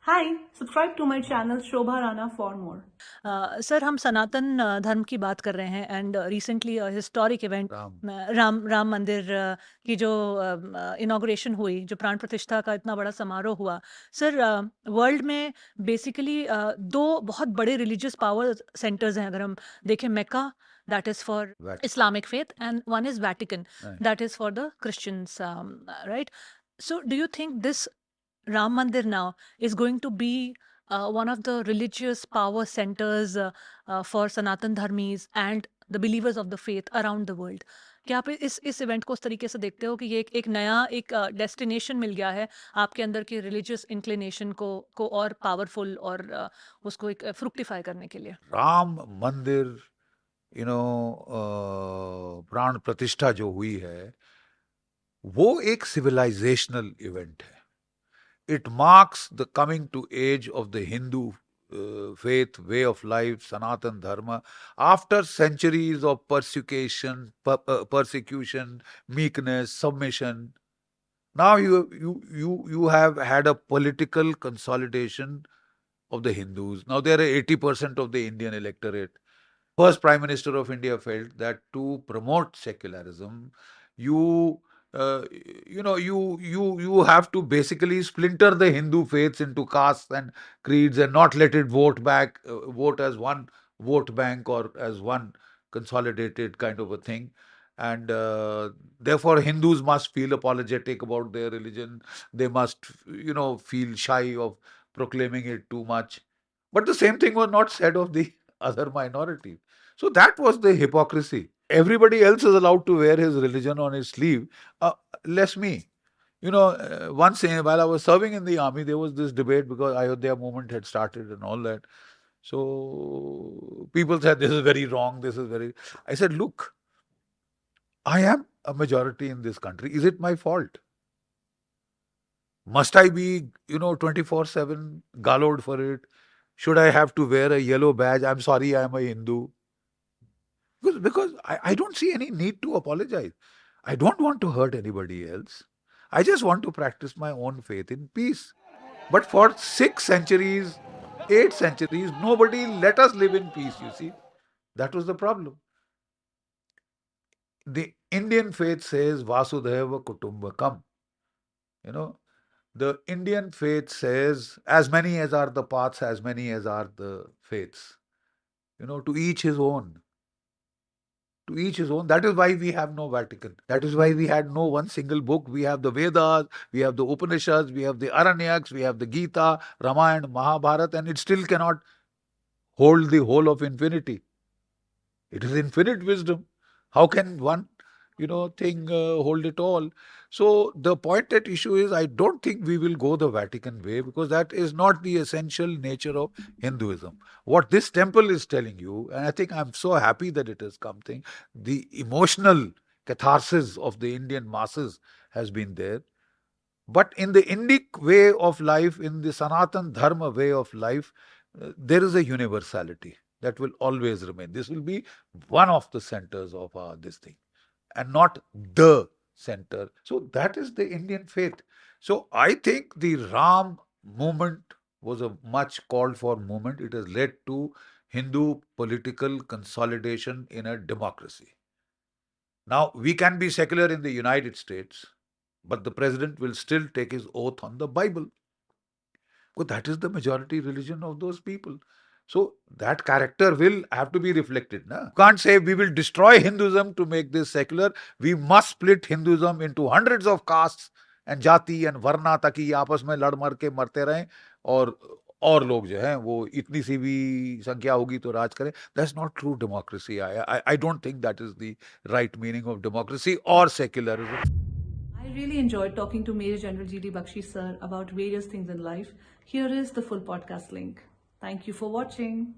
Hi, subscribe to my channel Shobha Rana for more. Sir हम सनातन धर्म की बात कर रहे हैं and recently historic event Ram मंदिर की जो इनॉग्रेशन हुई, जो प्राण प्रतिष्ठा का इतना बड़ा समारोह हुआ। सर वर्ल्ड में बेसिकली दो बहुत बड़े रिलीजियस पावर सेंटर्स हैं। अगर हम देखें, Mecca that is for Islamic faith and one is Vatican that is for the Christians, right? So do you think this Ram Mandir now is going to be one of the religious power centers for Sanatan Dharmis and the believers of the faith around the world? क्या आप इस event को उस तरीके से देखते हो कि ये एक नया एक डेस्टिनेशन मिल गया है आपके अंदर की रिलीजियस इंक्लिनेशन को और पावरफुल और उसको एक फ्रुक्टिफाई करने के लिए? राम मंदिर प्राण प्रतिष्ठा जो हुई है वो एक सिविलाइजेशनल इवेंट है. It marks the coming to age of the Hindu faith, way of life, Sanatan Dharma, after centuries of persecution, meekness, submission. Now you have had a political consolidation of the Hindus. Now they are 80% of the Indian electorate. First Prime Minister of India felt that to promote secularism, you you have to basically splinter the Hindu faiths into castes and creeds and not let it vote as one vote bank or as one consolidated kind of a thing. And therefore Hindus must feel apologetic about their religion. They must feel shy of proclaiming it too much. But the same thing was not said of the other minority. So that was the hypocrisy. Everybody else is allowed to wear his religion on his sleeve, less me. Once while I was serving in the army, there was this debate because Ayodhya movement had started and all that. So people said this is very wrong, this is very. I said, look, I am a majority in this country. Is it my fault? Must I be, 24/7 gallowed for it? Should I have to wear a yellow badge? I'm sorry, I am a Hindu. Because I don't see any need to apologize. I don't want to hurt anybody else. I just want to practice my own faith in peace. But for 6 centuries, 8 centuries, nobody let us live in peace, you see. That was the problem. The Indian faith says Vasudhaiva Kutumbakam. You know, the Indian faith says as many as are the paths, as many as are the faiths. To each his own. To each his own. That is why we have no Vatican. That is why we had no one single book. We have the Vedas, we have the Upanishads, we have the Aranyaks, we have the Gita, Ramayana, Mahabharata, and it still cannot hold the whole of infinity. It is infinite wisdom. How can one, thing hold it all? So the point at issue is, I don't think we will go the Vatican way because that is not the essential nature of Hinduism. What this temple is telling you, and I think I'm so happy that it has come thing, the emotional catharsis of the Indian masses has been there. But in the Indic way of life, in the Sanatan Dharma way of life, there is a universality that will always remain. This will be one of the centers of this thing and not the center. So that is the Indian faith. So I think the Ram movement was a much called for movement. It has led to Hindu political consolidation in a democracy. Now, we can be secular in the United States, but the president will still take his oath on the Bible. Because that is the majority religion of those people. So that character will have to be reflected. Na? You can't say we will destroy Hinduism to make this secular. We must split Hinduism into hundreds of castes and jati and varna ताकि ये आपस में लड़ मर के मरते रहें और लोग जो हैं वो इतनी सी भी संख्या होगी तो राज करें. That's not true democracy. I don't think that is the right meaning of democracy or secularism. I really enjoyed talking to Major General G.D. Bakshi sir about various things in life. Here is the full podcast link. Thank you for watching.